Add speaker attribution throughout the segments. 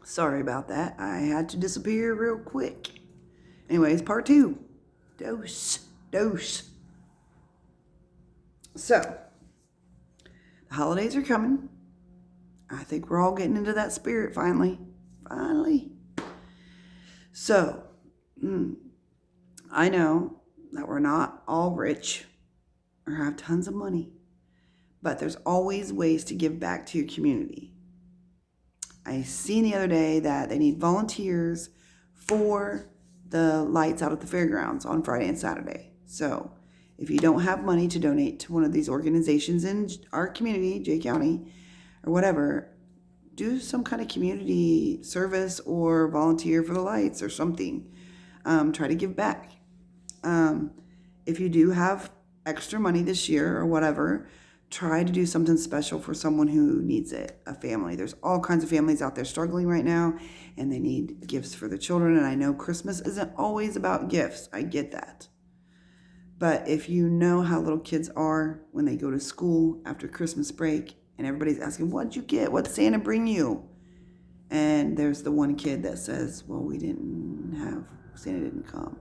Speaker 1: Sorry about that. I had to disappear real quick. Anyways, part two. Dose. So, the holidays are coming. I think we're all getting into that spirit finally. So, I know that we're not all rich or have tons of money, but there's always ways to give back to your community. I seen the other day that they need volunteers for the lights out at the fairgrounds on Friday and Saturday. So if you don't have money to donate to one of these organizations in our community, Jay County, or whatever, do some kind of community service or volunteer for the lights or something. Try to give back. If you do have extra money this year or whatever, try to do something special for someone who needs it, a family. There's all kinds of families out there struggling right now, and they need gifts for the children. And I know Christmas isn't always about gifts. I get that. But if you know how little kids are when they go to school after Christmas break and everybody's asking, what'd you get? What'd Santa bring you? And there's the one kid that says, well, Santa didn't come.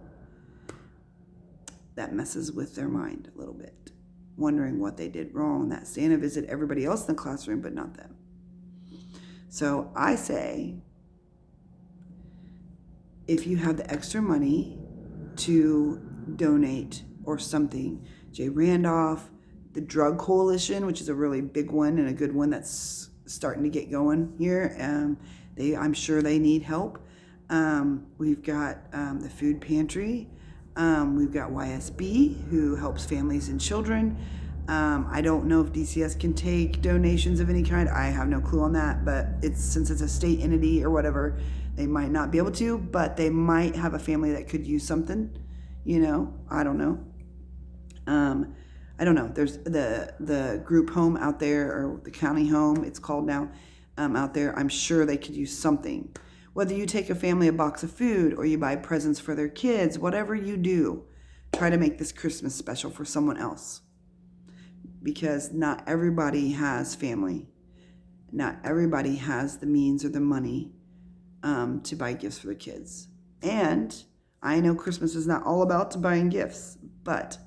Speaker 1: That messes with their mind a little bit, wondering what they did wrong, that Santa visited everybody else in the classroom, but not them. So I say, if you have the extra money to donate or something, Jay Randolph, the Drug Coalition, which is a really big one and a good one that's starting to get going here, I'm sure they need help. We've got the food pantry. We've got YSB, who helps families and children. I don't know if DCS can take donations of any kind. I have no clue on that, but since it's a state entity or whatever, they might not be able to, but they might have a family that could use something, I don't know. I don't know. There's the group home out there, or the county home, it's called now, out there. I'm sure they could use something. Whether you take a family a box of food or you buy presents for their kids, whatever you do, try to make this Christmas special for someone else. Because not everybody has family. Not everybody has the means or the money to buy gifts for the kids. And I know Christmas is not all about buying gifts, but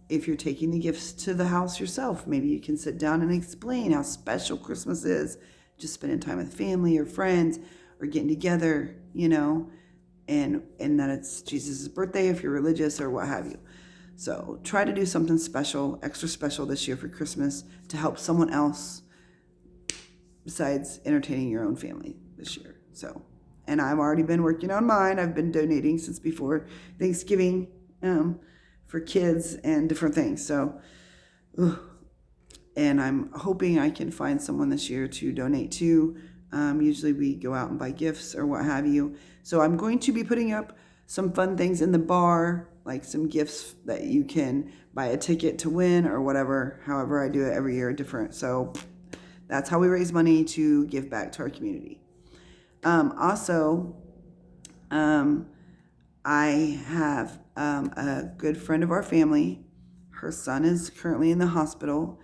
Speaker 1: if you're taking the gifts to the house yourself, maybe you can sit down and explain how special Christmas is, just spending time with family or friends, or getting together, and that it's Jesus' birthday if you're religious or what have you. So try to do something special, extra special this year for Christmas to help someone else besides entertaining your own family this year. So, and I've already been working on mine. I've been donating since before Thanksgiving for kids and different things. So, and I'm hoping I can find someone this year to donate to. Usually we go out and buy gifts or what have you. So I'm going to be putting up some fun things in the bar, like some gifts that you can buy a ticket to win or whatever. However, I do it every year different. So that's how we raise money to give back to our community. Also, I have a good friend of our family. Her son is currently in the hospital.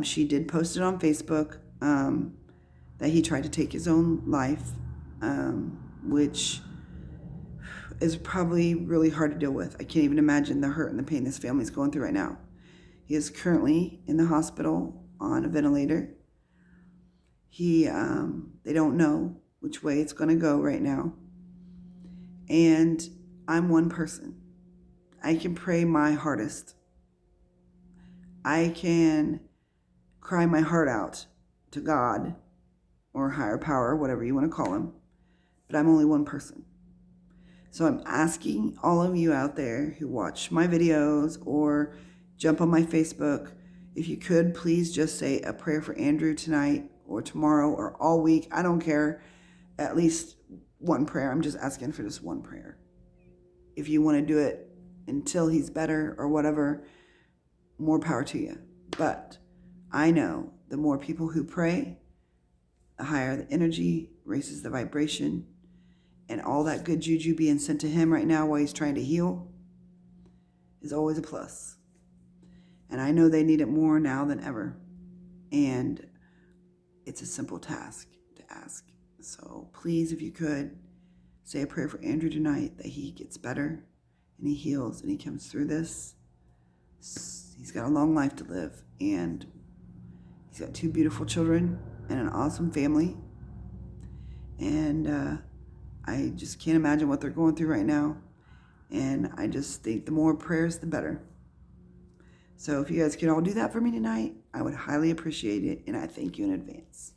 Speaker 1: She did post it on Facebook that he tried to take his own life, which is probably really hard to deal with. I can't even imagine the hurt and the pain this family is going through right now. He is currently in the hospital on a ventilator. They don't know which way it's going to go right now. And I'm one person. I can pray my hardest. I can cry my heart out to God or higher power, whatever you want to call him. But I'm only one person. So I'm asking all of you out there who watch my videos or jump on my Facebook, if you could please just say a prayer for Andrew tonight or tomorrow or all week. I don't care. At least one prayer. I'm just asking for just one prayer. If you want to do it until he's better or whatever, more power to you. But I know the more people who pray, the higher the energy, raises the vibration, and all that good juju being sent to him right now while he's trying to heal is always a plus. And I know they need it more now than ever. And it's a simple task to ask. So please please, if you could, say a prayer for Andrew tonight that he gets better and he heals and he comes through this. He's got a long life to live, and he's got 2 beautiful children and an awesome family. And I just can't imagine what they're going through right now. And I just think the more prayers, the better. So if you guys could all do that for me tonight, I would highly appreciate it, and I thank you in advance.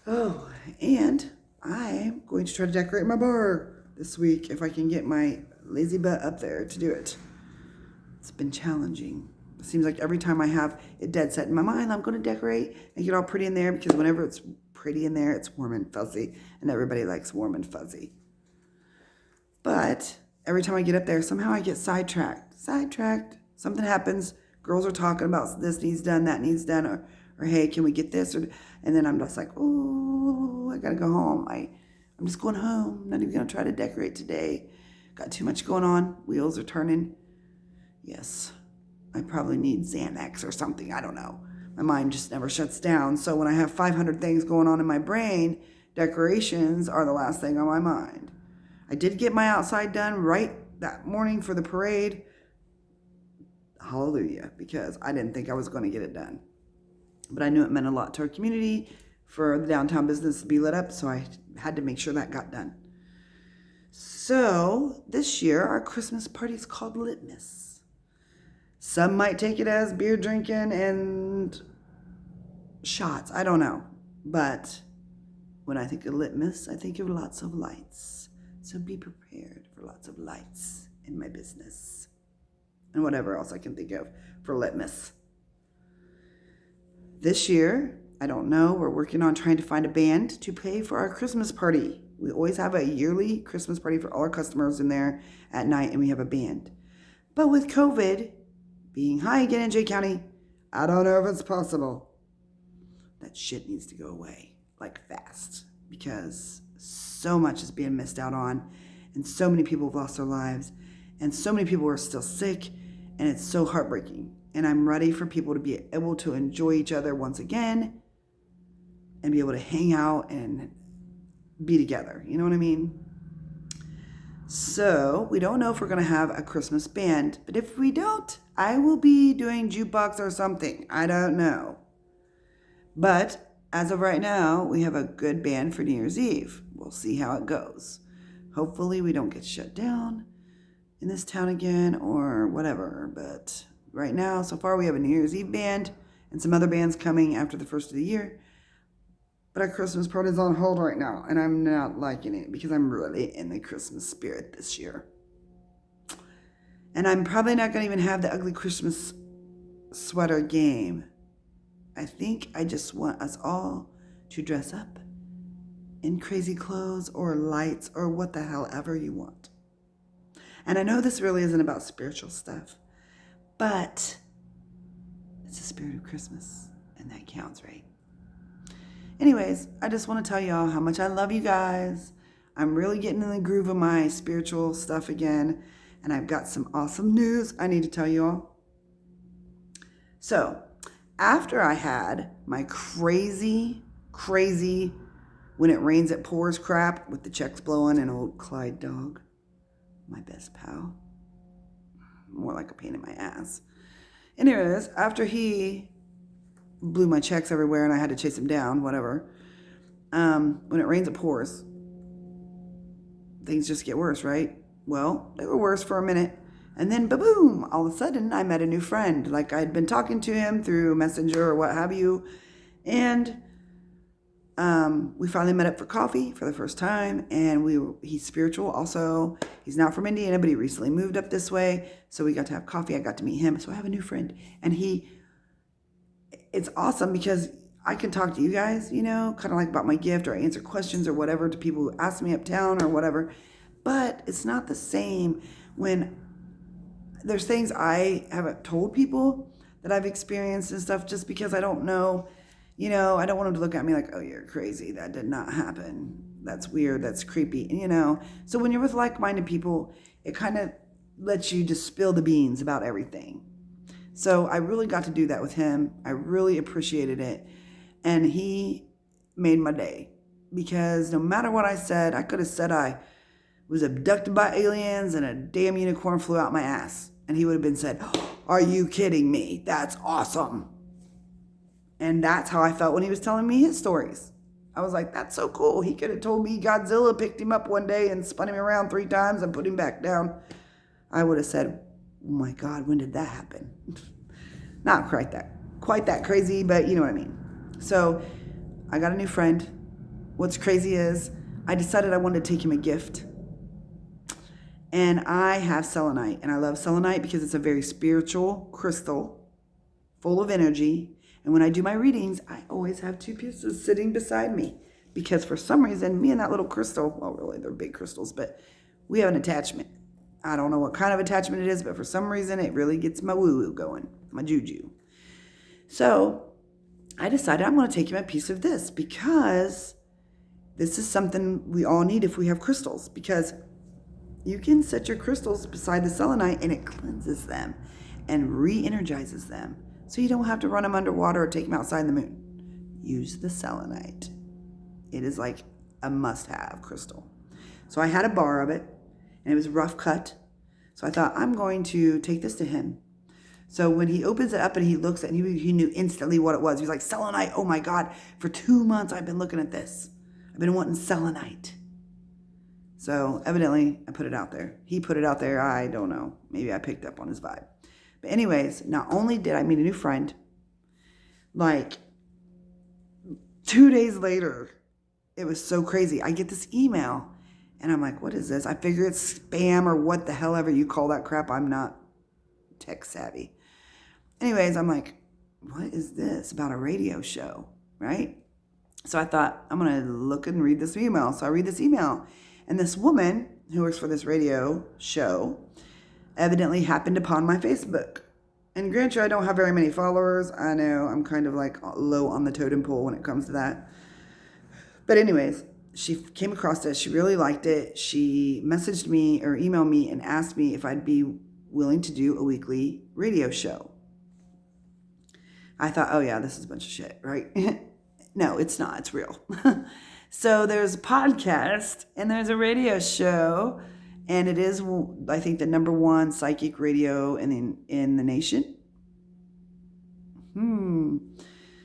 Speaker 1: Oh, and I'm going to try to decorate my bar this week if I can get my lazy butt up there to do it. It's been challenging. It seems like every time I have it dead set in my mind, I'm going to decorate and get all pretty in there, because whenever it's pretty in there, it's warm and fuzzy, and everybody likes warm and fuzzy. But every time I get up there, somehow I get sidetracked. Something happens. Girls are talking about this needs done, that needs done, or hey, can we get this? And then I'm just like, oh, I gotta go home. I'm just going home. I'm not even gonna try to decorate today. Got too much going on. Wheels are turning. Yes, I probably need Xanax or something. I don't know. My mind just never shuts down. So when I have 500 things going on in my brain, decorations are the last thing on my mind. I did get my outside done right that morning for the parade. Hallelujah, because I didn't think I was going to get it done. But I knew it meant a lot to our community for the downtown business to be lit up, so I had to make sure that got done. So this year, our Christmas party is called Litmus. Some might take it as beer drinking and shots. I don't know. But when I think of Litmus, I think of lots of lights. So be prepared for lots of lights in my business. And whatever else I can think of for Litmus. This year, I don't know, we're working on trying to find a band to play for our Christmas party. We always have a yearly Christmas party for all our customers in there at night, and we have a band. But with COVID being high again in Jay County, I don't know if it's possible. That shit needs to go away, like fast, because so much is being missed out on, and so many people have lost their lives, and so many people are still sick, and it's so heartbreaking. And I'm ready for people to be able to enjoy each other once again and be able to hang out and be together. You know what I mean? So we don't know if we're going to have a Christmas band, but if we don't, I will be doing jukebox or something. I don't know. But as of right now, we have a good band for New Year's Eve. We'll see how it goes. Hopefully we don't get shut down in this town again or whatever. But right now, so far, we have a New Year's Eve band and some other bands coming after the first of the year. But our Christmas party is on hold right now, and I'm not liking it because I'm really in the Christmas spirit this year. And I'm probably not going to even have the ugly Christmas sweater game. I think I just want us all to dress up in crazy clothes or lights or what the hell ever you want. And I know this really isn't about spiritual stuff, but it's the spirit of Christmas, and that counts, right? Anyways, I just want to tell y'all how much I love you guys. I'm really getting in the groove of my spiritual stuff again, and I've got some awesome news I need to tell y'all. So, after I had my crazy when it rains it pours crap with the checks blowing and old Clyde dog, my best pal, more like a pain in my ass. Anyways, after he blew my checks everywhere and I had to chase him down, whatever, when it rains it pours, things just get worse, right? Well, they were worse for a minute, and then ba-boom, all of a sudden I met a new friend. Like, I'd been talking to him through Messenger or what have you, and we finally met up for coffee for the first time, and he's spiritual also. He's not from Indiana, but he recently moved up this way, so we got to have coffee. I got to meet him, so I have a new friend, and it's awesome because I can talk to you guys, you know, kind of like about my gift, or I answer questions or whatever to people who ask me uptown or whatever, but it's not the same when there's things I haven't told people that I've experienced and stuff, just because I don't know. You know, I don't want them to look at me like, oh, you're crazy. That did not happen. That's weird. That's creepy. You know, so when you're with like-minded people, it kind of lets you just spill the beans about everything. So I really got to do that with him. I really appreciated it. And he made my day. because no matter what I said, I could have said I was abducted by aliens and a damn unicorn flew out my ass. And he would have been said, are you kidding me? That's awesome. And that's how I felt when he was telling me his stories. I was like, that's so cool. He could have told me Godzilla picked him up one day and spun him around 3 times and put him back down. I would have said, oh my God, when did that happen? Not quite that crazy, but you know what I mean. So I got a new friend. What's crazy is I decided I wanted to take him a gift. And I have selenite, and I love selenite because it's a very spiritual crystal full of energy. And when I do my readings, I always have 2 pieces sitting beside me because for some reason, me and that little crystal, well, really, they're big crystals, but we have an attachment. I don't know what kind of attachment it is, but for some reason, it really gets my woo-woo going, my juju. So I decided I'm going to take him a piece of this because this is something we all need if we have crystals, because you can set your crystals beside the selenite and it cleanses them and re-energizes them. So you don't have to run them underwater or take them outside in the moon. Use the selenite. It is like a must-have crystal. So I had a bar of it, and it was rough cut. So I thought, I'm going to take this to him. So when he opens it up and he looks at it, he knew instantly what it was. He was like, selenite, oh my God, for 2 months I've been looking at this. I've been wanting selenite. So evidently I put it out there. He put it out there. I don't know. Maybe I picked up on his vibe. But anyways, not only did I meet a new friend, like 2 days later, it was so crazy. I get this email and I'm like, what is this? I figure it's spam or what the hell ever you call that crap. I'm not tech savvy. Anyways, I'm like, what is this about a radio show, right? So I thought, I'm going to look and read this email. So I read this email. And this woman who works for this radio show evidently happened upon my Facebook. And granted, I don't have very many followers. I know I'm kind of like low on the totem pole when it comes to that. But anyways, she came across it. She really liked it. She messaged me or emailed me and asked me if I'd be willing to do a weekly radio show. I thought, oh yeah, this is a bunch of shit, right? No, it's not. It's real. So there's a podcast and there's a radio show, and it is, I think, the #1 psychic radio in the nation.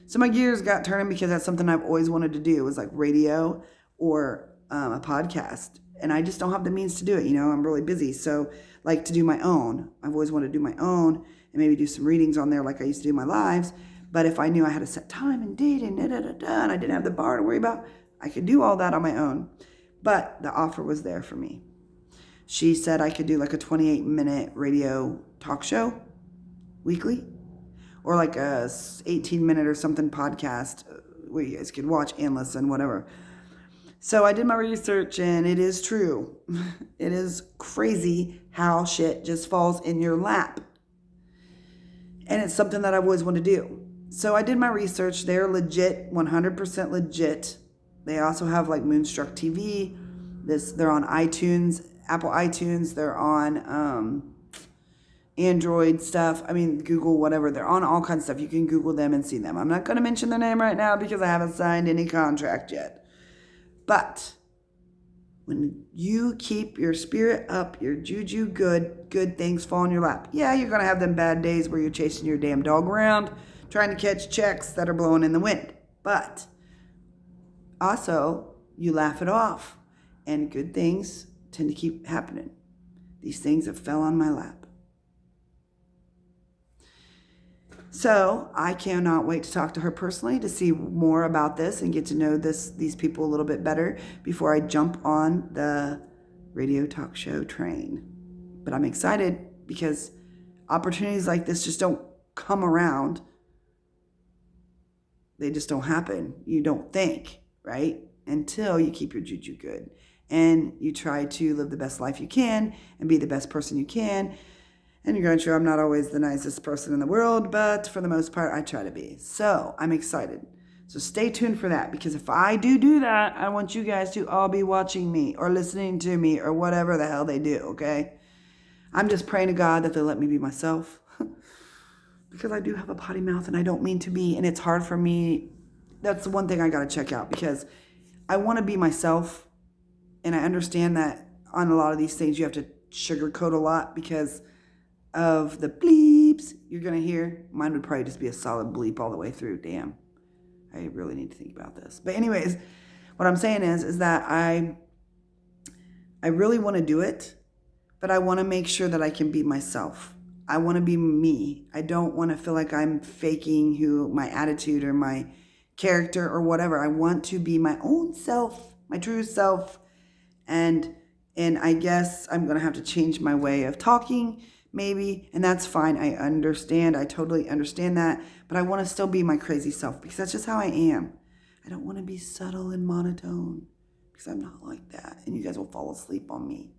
Speaker 1: So my gears got turning because that's something I've always wanted to do. It was like radio or a podcast, and I just don't have the means to do it. You know, I'm really busy. So like to do my own. I've always wanted to do my own and maybe do some readings on there like I used to do my lives. But if I knew I had a set time and date and and I didn't have the bar to worry about, I could do all that on my own. But the offer was there for me. She said I could do like a 28-minute radio talk show weekly, or like a 18-minute or something podcast where you guys could watch and listen, whatever. So I did my research, and it is true. It is crazy how shit just falls in your lap. And it's something that I've always wanted to do. So I did my research. They're legit, 100% legit. They also have like Moonstruck TV. They're on iTunes, Apple iTunes. They're on Android stuff. I mean, Google, whatever. They're on all kinds of stuff. You can Google them and see them. I'm not going to mention their name right now because I haven't signed any contract yet. But when you keep your spirit up, your juju good things fall in your lap. Yeah, you're going to have them bad days where you're chasing your damn dog around, trying to catch checks that are blowing in the wind. But also, you laugh it off, and good things tend to keep happening. These things have fell on my lap. So I cannot wait to talk to her personally to see more about this and get to know these people a little bit better before I jump on the radio talk show train. But I'm excited because opportunities like this just don't come around. They just don't happen. You don't think, right? Until you keep your juju good and you try to live the best life you can and be the best person you can. And you're going to, I'm not always the nicest person in the world, but for the most part, I try to be. So I'm excited. So stay tuned for that, because if I do that, I want you guys to all be watching me or listening to me or whatever the hell they do, okay? I'm just praying to God that they'll let me be myself because I do have a potty mouth and I don't mean to be, and it's hard for me. That's the one thing I got to check out, because I want to be myself. And I understand that on a lot of these things you have to sugarcoat a lot because of the bleeps you're going to hear. Mine would probably just be a solid bleep all the way through. Damn. I really need to think about this. But anyways, what I'm saying is that I really want to do it, but I want to make sure that I can be myself. I want to be me. I don't want to feel like I'm faking my attitude or my character or whatever. I want to be my own self, my true self. And I guess I'm going to have to change my way of talking maybe, and that's fine. I understand. I totally understand that, but I want to still be my crazy self because that's just how I am. I don't want to be subtle and monotone because I'm not like that, and you guys will fall asleep on me.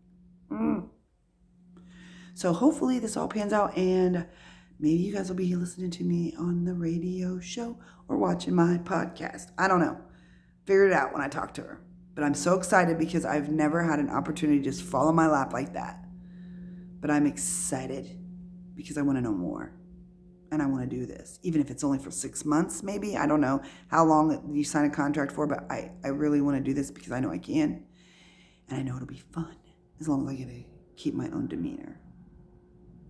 Speaker 1: So hopefully this all pans out, and maybe you guys will be listening to me on the radio show or watching my podcast. I don't know. Figure it out when I talk to her. But I'm so excited because I've never had an opportunity to just fall in my lap like that. But I'm excited because I want to know more. And I want to do this. Even if it's only for 6 months, maybe. I don't know how long you sign a contract for, but I really want to do this because I know I can. And I know it'll be fun. As long as I get to keep my own demeanor.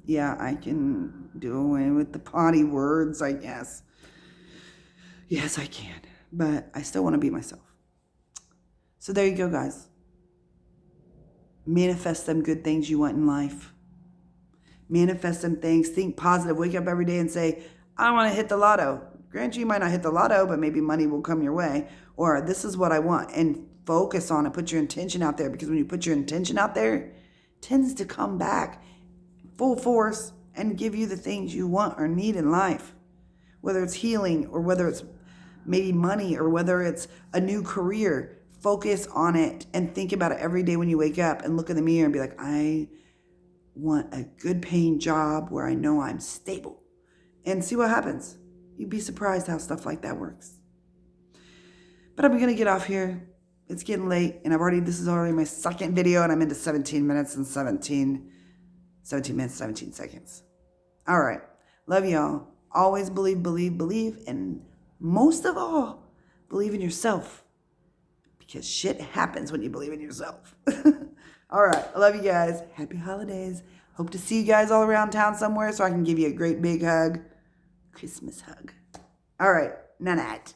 Speaker 1: Yeah, I can do away with the potty words, I guess. Yes, I can. But I still want to be myself. So there you go, guys. Manifest them good things you want in life. Manifest them things. Think positive. Wake up every day and say, I want to hit the lotto. Granted, you might not hit the lotto, but maybe money will come your way. Or this is what I want. And focus on it. Put your intention out there. Because when you put your intention out there, it tends to come back full force and give you the things you want or need in life. Whether it's healing or whether it's maybe money or whether it's a new career. Focus on it and think about it every day when you wake up and look in the mirror and be like, I want a good paying job where I know I'm stable, and see what happens. You'd be surprised how stuff like that works. But I'm going to get off here. It's getting late, and this is already my second video, and I'm into 17 minutes and 17 minutes, 17 seconds. All right. Love y'all. Always believe, believe, believe, and most of all, believe in yourself. Because shit happens when you believe in yourself. All right. I love you guys. Happy holidays. Hope to see you guys all around town somewhere so I can give you a great big hug. Christmas hug. All right. Night.